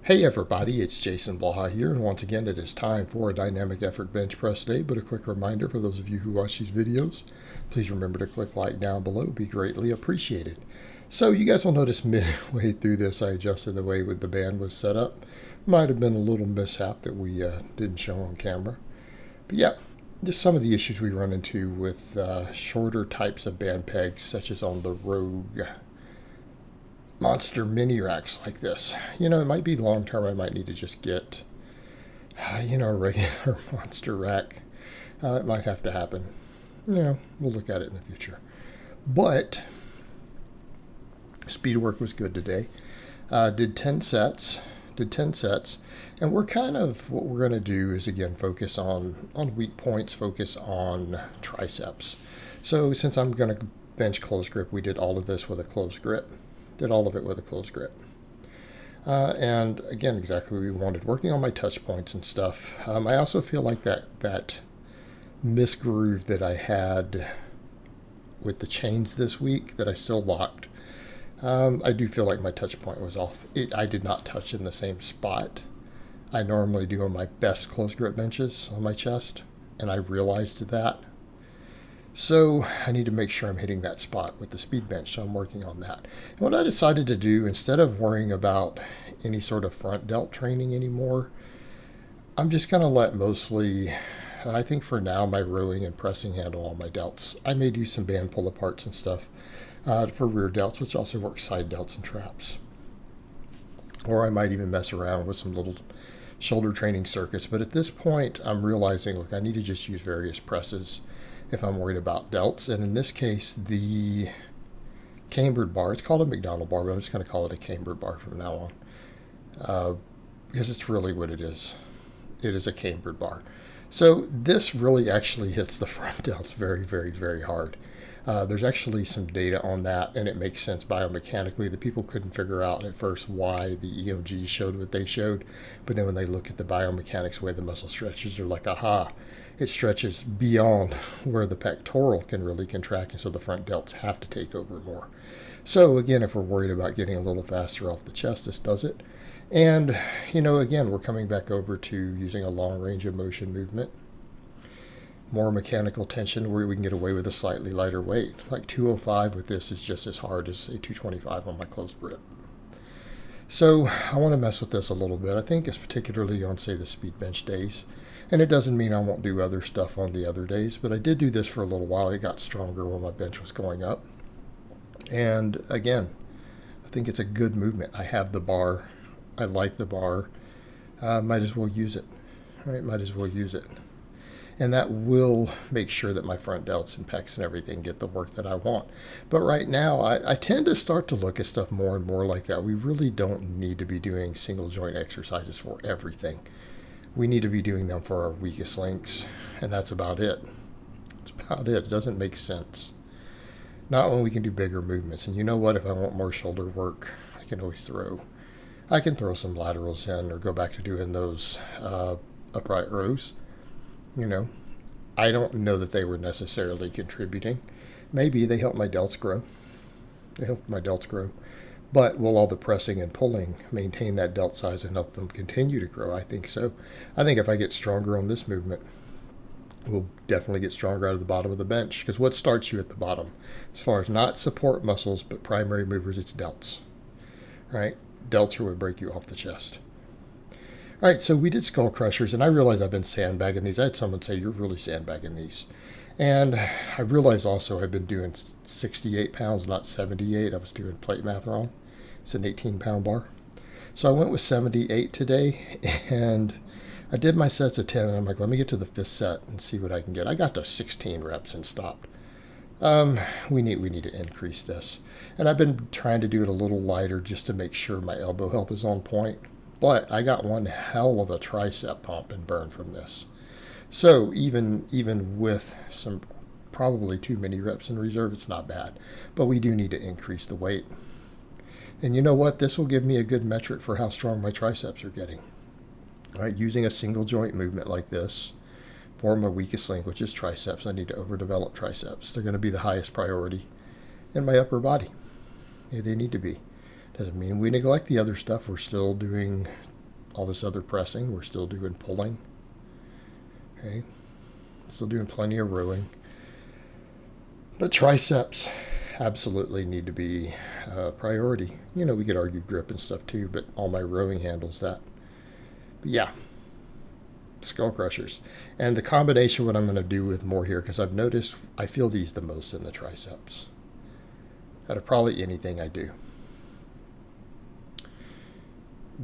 Hey everybody, it's Jason Blaha here, and once again it is time for a dynamic effort bench press day. But a quick reminder for those of you who watch these videos, please remember to click like down below, it'd be greatly appreciated. So you guys will notice midway through this I adjusted the way the band was set up. Might have been a little mishap that we didn't show on camera. But yeah, just some of the issues we run into with shorter types of band pegs, such as on the Rogue monster mini racks like this. It might be long term. I might need to just get, a regular monster rack. It might have to happen. We'll look at it in the future. But speed work was good today. Did 10 sets. And what we're going to do is, again, focus on weak points, focus on triceps. So since I'm going to bench close grip, we did all of this with a closed grip. Did all of it with a closed grip. And again, exactly what we wanted, working on my touch points and stuff. I also feel like that misgroove that I had with the chains this week that I still locked, I do feel like my touch point was off. I did not touch in the same spot I normally do on my best close grip benches on my chest, and I realized that. So I need to make sure I'm hitting that spot with the speed bench, so I'm working on that. And what I decided to do, instead of worrying about any sort of front delt training anymore, I'm just going to let mostly, I think for now, my rowing and pressing handle all my delts. I may do some band pull aparts and stuff for rear delts, which also works side delts and traps. Or I might even mess around with some little shoulder training circuits. But at this point, I'm realizing, look, I need to just use various presses if I'm worried about delts. And in this case, the Cambered bar, it's called a McDonald bar, but I'm just going to call it a Cambered bar from now on, because it's really what it is. It is a Cambered bar. So this really actually hits the front delts very, very, very hard. There's actually some data on that, and it makes sense biomechanically. The people couldn't figure out at first why the EMG showed what they showed, but then when they look at the biomechanics, the way the muscle stretches, they're like, aha, it stretches beyond where the pectoral can really contract, and so the front delts have to take over more. So again, if we're worried about getting a little faster off the chest, this does it. And, again, we're coming back over to using a long range of motion movement. More mechanical tension where we can get away with a slightly lighter weight. Like 205 with this is just as hard as a 225 on my closed grip. So I want to mess with this a little bit. I think it's particularly on, say, the speed bench days. And it doesn't mean I won't do other stuff on the other days, but I did do this for a little while. It got stronger when my bench was going up. And again, I think it's a good movement. I have the bar. I like the bar. Might as well use it. All right, might as well use it. And that will make sure that my front delts and pecs and everything get the work that I want. But right now, I tend to start to look at stuff more and more like that. We really don't need to be doing single joint exercises for everything. We need to be doing them for our weakest links, and that's about it. That's about it. It doesn't make sense. Not when we can do bigger movements. And you know what? If I want more shoulder work, I can throw some laterals in or go back to doing those upright rows. I don't know that they were necessarily contributing. Maybe they helped my delts grow. But will all the pressing and pulling maintain that delt size and help them continue to grow? I think so. I think if I get stronger on this movement, we'll definitely get stronger out of the bottom of the bench. Because what starts you at the bottom? As far as not support muscles, but primary movers, it's delts. Right? Delts are what break you off the chest. All right, so we did Skullcrushers, and I realized I've been sandbagging these. I had someone say, you're really sandbagging these. And I realized also I've been doing 68 pounds, not 78. I was doing plate math wrong. It's an 18-pound bar. So I went with 78 today, and I did my sets of 10, and I'm like, let me get to the fifth set and see what I can get. I got to 16 reps and stopped. We need to increase this. And I've been trying to do it a little lighter just to make sure my elbow health is on point. But I got one hell of a tricep pump and burn from this. So even with some probably too many reps in reserve, it's not bad. But we do need to increase the weight. And you know what? This will give me a good metric for how strong my triceps are getting. All right, using a single joint movement like this for my weakest link, which is triceps, I need to overdevelop triceps. They're going to be the highest priority in my upper body. Yeah, they need to be. Doesn't mean we neglect the other stuff. We're still doing all this other pressing. We're still doing pulling. Okay. Still doing plenty of rowing. But triceps absolutely need to be a priority. We could argue grip and stuff too, but all my rowing handles that. But yeah, skull crushers. And the combination, what I'm going to do with more here, because I've noticed I feel these the most in the triceps out of probably anything I do.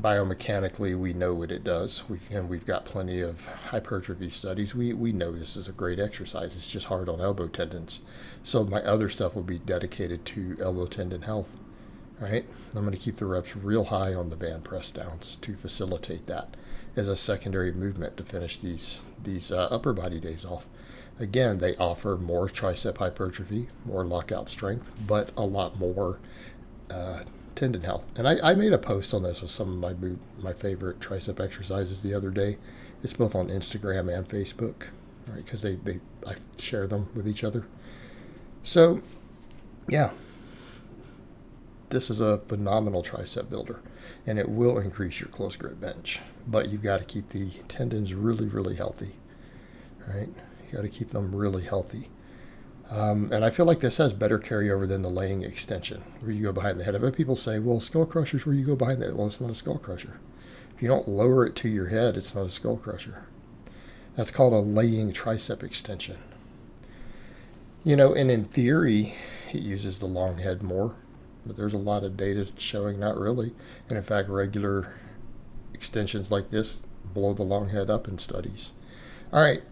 Biomechanically, we know what it does. We've got plenty of hypertrophy studies. We know this is a great exercise. It's just hard on elbow tendons. So my other stuff will be dedicated to elbow tendon health, right? I'm going to keep the reps real high on the band press downs to facilitate that as a secondary movement to finish these upper body days off. Again, they offer more tricep hypertrophy, more lockout strength, but a lot more tendon health. And I made a post on this with some of my favorite tricep exercises the other day. It's both on Instagram and Facebook, right? Because I share them with each other. So, yeah, this is a phenomenal tricep builder, and it will increase your close grip bench. But you've got to keep the tendons really, really healthy, right? You got to keep them really healthy. And I feel like this has better carryover than the laying extension, where you go behind the head. I've had people say, well, skull crushers where you go behind the head. Well, it's not a skull crusher. If you don't lower it to your head, it's not a skull crusher. That's called a laying tricep extension. And in theory, it uses the long head more, but there's a lot of data showing not really. And in fact, regular extensions like this blow the long head up in studies. All right.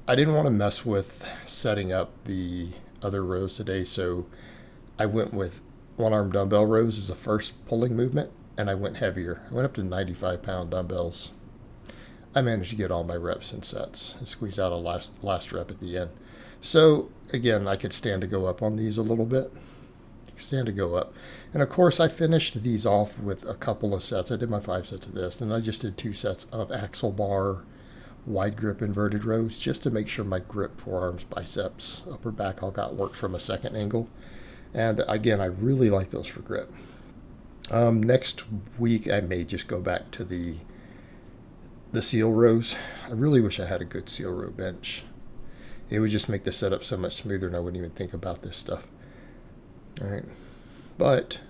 I didn't want to mess with setting up the other rows today, so I went with one arm dumbbell rows as the first pulling movement, and I went heavier. I went up to 95-pound dumbbells. I managed to get all my reps and sets and squeeze out a last rep at the end. So again, I could stand to go up on these a little bit. Stand to go up. And of course, I finished these off with a couple of sets. I did my 5 sets of this, and I just did 2 sets of axle bar wide grip inverted rows just to make sure my grip, forearms, biceps, upper back all got worked from a second angle. And again, I really like those for grip. Next week, I may just go back to the seal rows. I really wish I had a good seal row bench. It would just make the setup so much smoother, and I wouldn't even think about this stuff. All right, but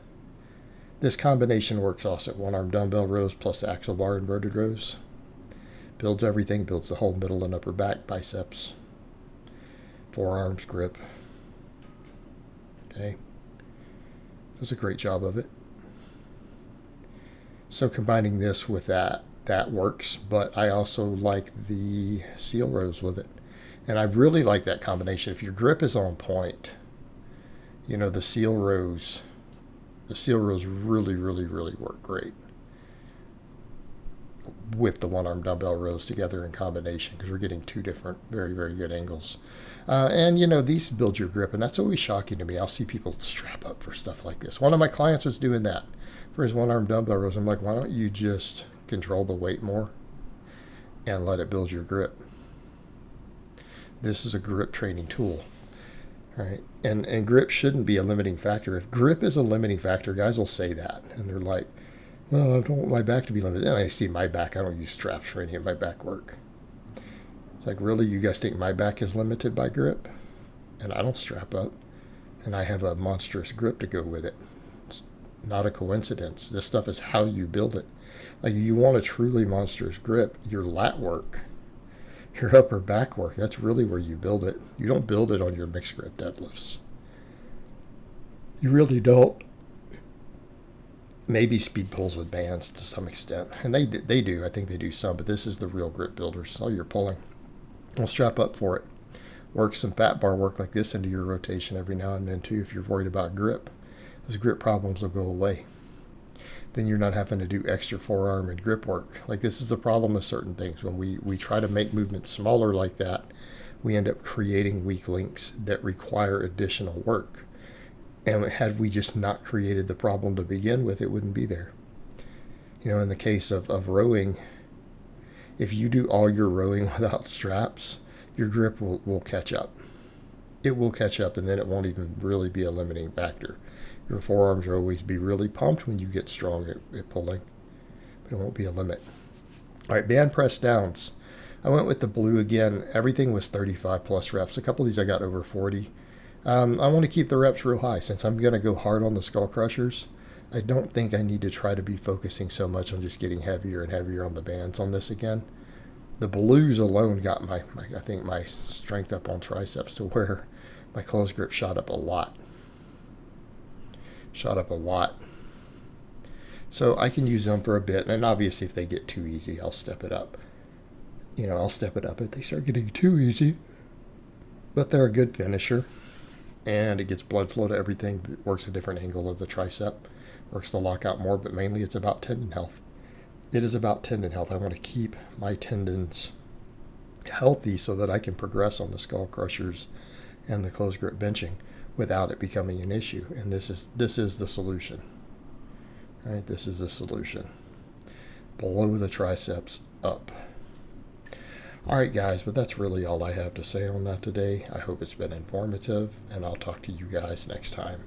this combination works also. One arm dumbbell rows plus axle bar inverted rows. Builds everything, builds the whole middle and upper back, biceps, forearms, grip. Okay. Does a great job of it. So combining this with that works, but I also like the seal rows with it. And I really like that combination. If your grip is on point, the seal rows really, really, really work great with the one arm dumbbell rows together in combination, because we're getting 2 different very, very good angles. And these build your grip, and that's always shocking to me. I'll see people strap up for stuff like this. One of my clients was doing that for his one arm dumbbell rows. I'm like, why don't you just control the weight more and let it build your grip? This is a grip training tool, right? And grip shouldn't be a limiting factor. If grip is a limiting factor, guys will say that, and they're like, well, I don't want my back to be limited. And I see my back. I don't use straps for any of my back work. It's like, really? You guys think my back is limited by grip? And I don't strap up. And I have a monstrous grip to go with it. It's not a coincidence. This stuff is how you build it. Like, you want a truly monstrous grip, your lat work, your upper back work, that's really where you build it. You don't build it on your mixed grip deadlifts. You really don't. Maybe speed pulls with bands to some extent, and they do. I think they do some, but this is the real grip builders. All you're pulling. We'll strap up for it. Work some fat bar work like this into your rotation every now and then too. If you're worried about grip, those grip problems will go away. Then you're not having to do extra forearm and grip work. Like, this is the problem with certain things. When we try to make movements smaller like that, we end up creating weak links that require additional work. And had we just not created the problem to begin with, it wouldn't be there. In the case of rowing, if you do all your rowing without straps, your grip will catch up. It will catch up, and then it won't even really be a limiting factor. Your forearms will always be really pumped when you get strong at pulling. But There won't be a limit. All right, band press downs. I went with the blue again. Everything was 35 plus reps. A couple of these I got over 40. I want to keep the reps real high since I'm going to go hard on the skull crushers. I don't think I need to try to be focusing so much on just getting heavier and heavier on the bands on this again. The blues alone got I think my strength up on triceps to where my close grip shot up a lot. So I can use them for a bit, and obviously if they get too easy, I'll step it up. I'll step it up if they start getting too easy. But they're a good finisher, and it gets blood flow to everything. It works a different angle of the tricep, works the lockout more, but mainly it's about tendon health. It is about tendon health. I want to keep my tendons healthy so that I can progress on the skull crushers and the close grip benching without it becoming an issue. And this is the solution. All right, this is the solution. Below the triceps, up. All right, guys, but that's really all I have to say on that today. I hope it's been informative, and I'll talk to you guys next time.